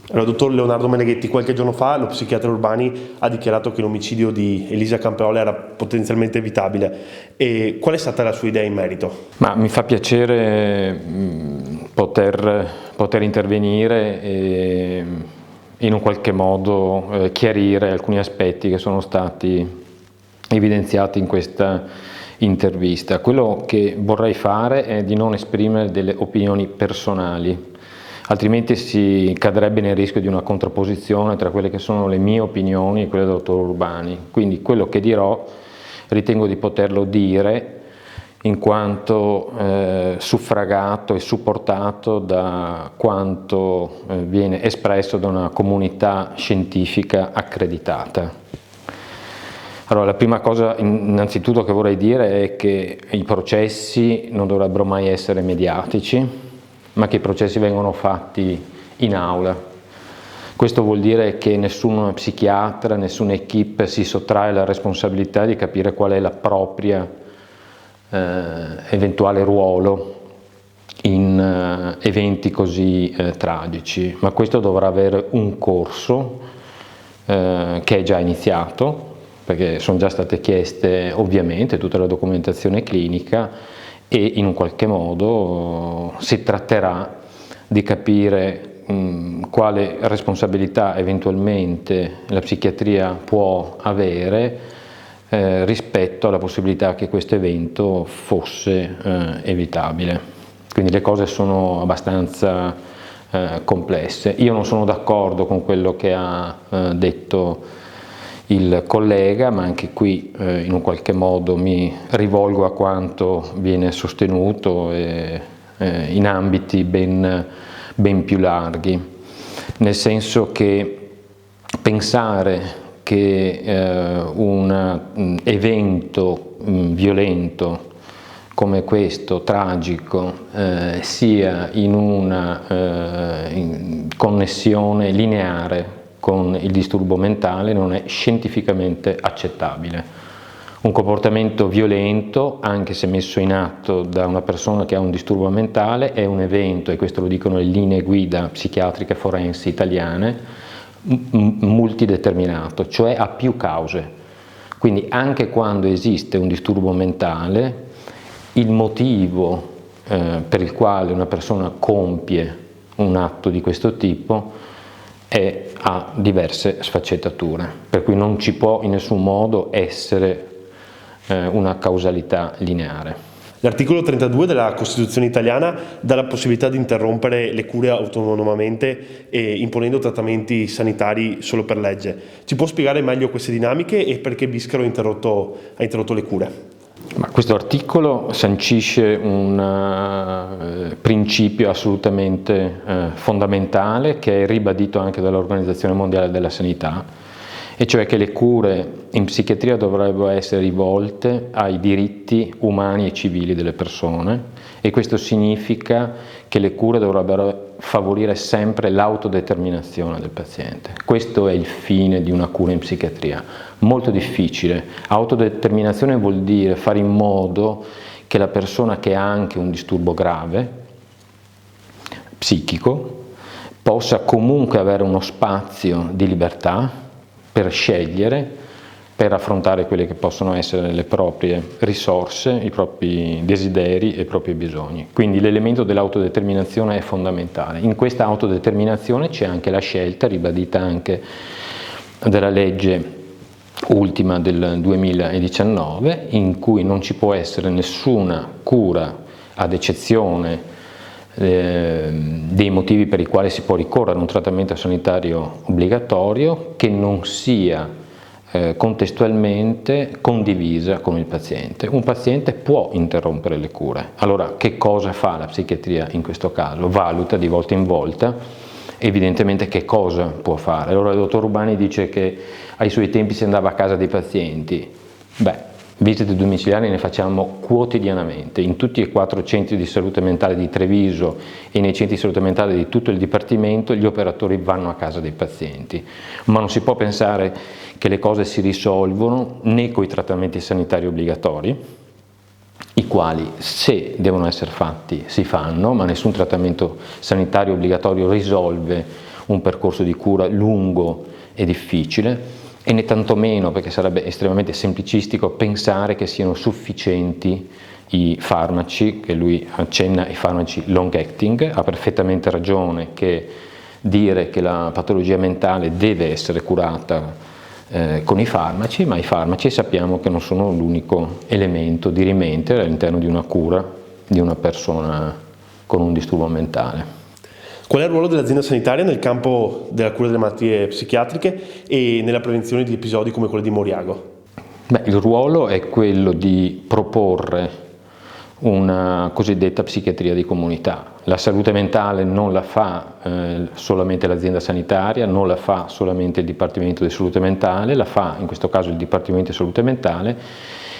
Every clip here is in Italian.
Allora, dottor Leonardo Meneghetti, qualche giorno fa lo psichiatra Urbani ha dichiarato che l'omicidio di Elisa Campaola era potenzialmente evitabile. E qual è stata la sua idea in merito? Ma mi fa piacere poter intervenire e in un qualche modo chiarire alcuni aspetti che sono stati evidenziati in questa intervista. Quello che vorrei fare è di non esprimere delle opinioni personali, altrimenti si cadrebbe nel rischio di una contrapposizione tra quelle che sono le mie opinioni e quelle del dottor Urbani. Quindi quello che dirò ritengo di poterlo dire in quanto suffragato e supportato da quanto viene espresso da una comunità scientifica accreditata. Allora, la prima cosa innanzitutto che vorrei dire è che i processi non dovrebbero mai essere mediatici, ma che i processi vengono fatti in aula. Questo vuol dire che nessun psichiatra, nessuna equipe si sottrae alla responsabilità di capire qual è la propria eventuale ruolo in eventi così tragici, ma questo dovrà avere un corso che è già iniziato, perché sono già state chieste ovviamente tutta la documentazione clinica e in un qualche modo si tratterà di capire quale responsabilità eventualmente la psichiatria può avere rispetto alla possibilità che questo evento fosse evitabile. Quindi le cose sono abbastanza complesse. Io non sono d'accordo con quello che ha detto il collega, ma anche qui in un qualche modo mi rivolgo a quanto viene sostenuto in ambiti ben più larghi, nel senso che pensare che un evento violento come questo, tragico, sia in una connessione lineare con il disturbo mentale non è scientificamente accettabile. Un comportamento violento, anche se messo in atto da una persona che ha un disturbo mentale, è un evento, e questo lo dicono le linee guida psichiatriche forensi italiane, multideterminato, cioè ha più cause. Quindi anche quando esiste un disturbo mentale, il motivo per il quale una persona compie un atto di questo tipo ha diverse sfaccettature, per cui non ci può in nessun modo essere una causalità lineare. L'articolo 32 della Costituzione italiana dà la possibilità di interrompere le cure autonomamente e imponendo trattamenti sanitari solo per legge. Ci può spiegare meglio queste dinamiche e perché Biscaro ha interrotto le cure? Ma questo articolo sancisce un principio assolutamente fondamentale, che è ribadito anche dall'Organizzazione Mondiale della Sanità, e cioè che le cure in psichiatria dovrebbero essere rivolte ai diritti umani e civili delle persone, e questo significa che le cure dovrebbero favorire sempre l'autodeterminazione del paziente. Questo è il fine di una cura in psichiatria. Molto difficile. Autodeterminazione vuol dire fare in modo che la persona che ha anche un disturbo grave, psichico, possa comunque avere uno spazio di libertà per scegliere, per affrontare quelle che possono essere le proprie risorse, i propri desideri e i propri bisogni. Quindi l'elemento dell'autodeterminazione è fondamentale. In questa autodeterminazione c'è anche la scelta, ribadita anche dalla legge ultima del 2019, in cui non ci può essere nessuna cura, ad eccezione dei motivi per i quali si può ricorrere a un trattamento sanitario obbligatorio, che non sia contestualmente condivisa con il paziente. Un paziente può interrompere le cure. Allora, che cosa fa la psichiatria in questo caso? Valuta di volta in volta evidentemente che cosa può fare. Allora il dottor Urbani dice che ai suoi tempi si andava a casa dei pazienti. Visite domiciliari ne facciamo quotidianamente in tutti e 4 centri di salute mentale di Treviso e nei centri di salute mentale di tutto il Dipartimento. Gli operatori vanno a casa dei pazienti, ma non si può pensare che le cose si risolvono né con i trattamenti sanitari obbligatori, i quali, se devono essere fatti, si fanno, ma nessun trattamento sanitario obbligatorio risolve un percorso di cura lungo e difficile, e né tantomeno, perché sarebbe estremamente semplicistico pensare che siano sufficienti i farmaci, che lui accenna ai farmaci long acting. Ha perfettamente ragione che dire che la patologia mentale deve essere curata con i farmaci, ma i farmaci sappiamo che non sono l'unico elemento dirimente all'interno di una cura di una persona con un disturbo mentale. Qual è il ruolo dell'azienda sanitaria nel campo della cura delle malattie psichiatriche e nella prevenzione di episodi come quello di Moriago? Il ruolo è quello di proporre una cosiddetta psichiatria di comunità. La salute mentale non la fa solamente l'azienda sanitaria, non la fa solamente il Dipartimento di Salute Mentale, la fa in questo caso il Dipartimento di Salute Mentale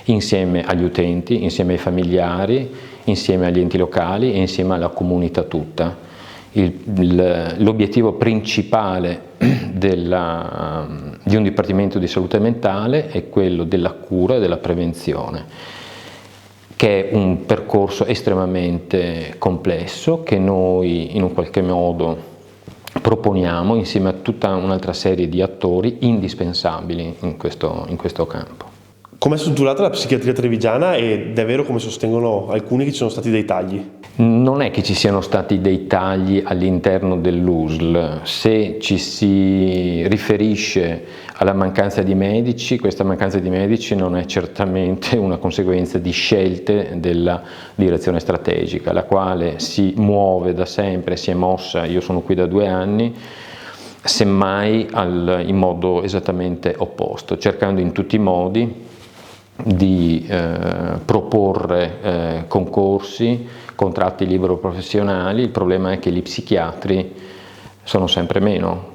insieme agli utenti, insieme ai familiari, insieme agli enti locali e insieme alla comunità tutta. L'obiettivo principale di un Dipartimento di Salute Mentale è quello della cura e della prevenzione, che è un percorso estremamente complesso che noi in un qualche modo proponiamo insieme a tutta un'altra serie di attori indispensabili in questo campo. Come è strutturata la psichiatria trevigiana ed è vero, come sostengono alcuni, che ci sono stati dei tagli? Non è che ci siano stati dei tagli all'interno dell'USL. Se ci si riferisce alla mancanza di medici, questa mancanza di medici non è certamente una conseguenza di scelte della direzione strategica, la quale si muove da sempre, si è mossa, io sono qui da 2 anni, semmai in modo esattamente opposto, cercando in tutti i modi di proporre concorsi, contratti libero professionali. Il problema è che gli psichiatri sono sempre meno,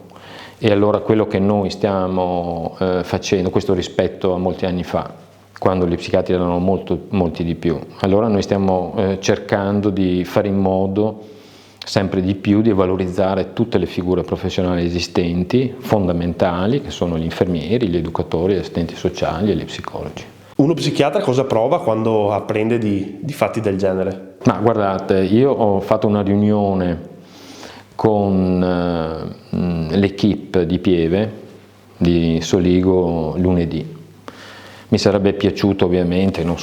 e allora quello che noi stiamo facendo, questo rispetto a molti anni fa, quando gli psichiatri erano molti di più, allora noi stiamo cercando di fare in modo sempre di più di valorizzare tutte le figure professionali esistenti, fondamentali, che sono gli infermieri, gli educatori, gli assistenti sociali e gli psicologi. Uno psichiatra cosa prova quando apprende di fatti del genere? Ma guardate, io ho fatto una riunione con l'equipe di Pieve, di Soligo, lunedì. Mi sarebbe piaciuto ovviamente, non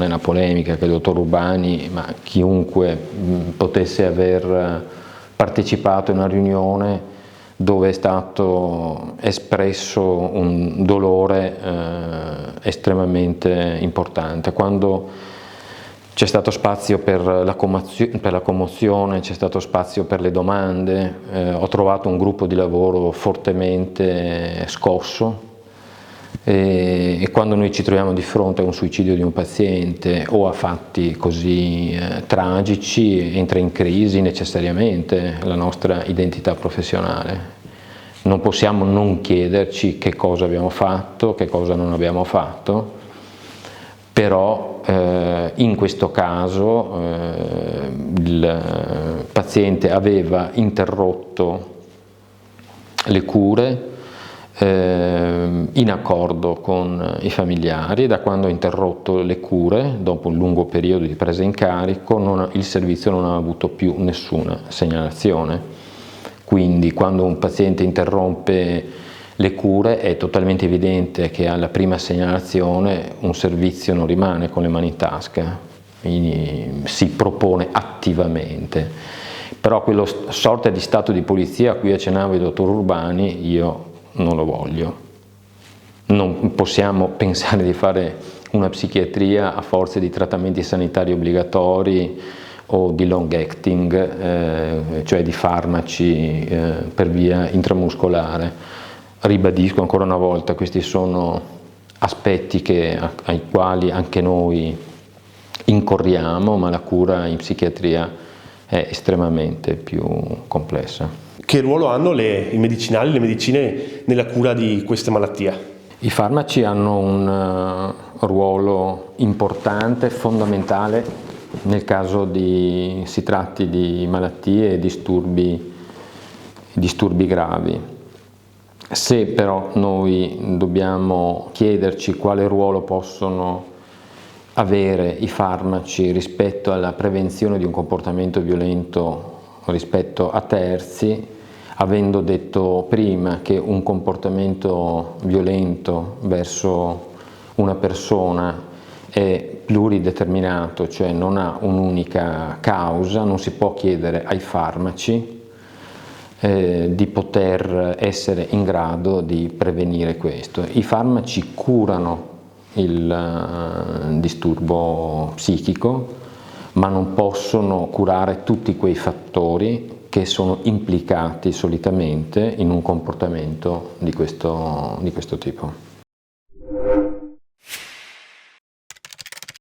è una polemica, che il dottor Urbani, ma chiunque potesse aver partecipato a una riunione dove è stato espresso un dolore estremamente importante. Quando c'è stato spazio per la commozione, c'è stato spazio per le domande, ho trovato un gruppo di lavoro fortemente scosso, e quando noi ci troviamo di fronte a un suicidio di un paziente o a fatti così tragici, entra in crisi necessariamente la nostra identità professionale. Non possiamo non chiederci che cosa abbiamo fatto, che cosa non abbiamo fatto, però in questo caso il paziente aveva interrotto le cure in accordo con i familiari. Da quando ha interrotto le cure, dopo un lungo periodo di presa in carico, il servizio non ha avuto più nessuna segnalazione. Quindi quando un paziente interrompe le cure è totalmente evidente che alla prima segnalazione un servizio non rimane con le mani in tasca, quindi si propone attivamente. Però quello sorta di stato di polizia a cui accennava il dottor Urbani io non lo voglio. Non possiamo pensare di fare una psichiatria a forza di trattamenti sanitari obbligatori o di long acting, cioè di farmaci per via intramuscolare. Ribadisco ancora una volta, questi sono aspetti ai quali anche noi incorriamo, ma la cura in psichiatria è estremamente più complessa. Che ruolo hanno i medicinali, le medicine nella cura di queste malattie? I farmaci hanno un ruolo importante, fondamentale nel caso si tratti di malattie e disturbi gravi. Se però noi dobbiamo chiederci quale ruolo possono avere i farmaci rispetto alla prevenzione di un comportamento violento rispetto a terzi, avendo detto prima che un comportamento violento verso una persona è plurideterminato, cioè non ha un'unica causa, non si può chiedere ai farmaci di poter essere in grado di prevenire questo. I farmaci curano il disturbo psichico, ma non possono curare tutti quei fattori che sono implicati solitamente in un comportamento di questo tipo.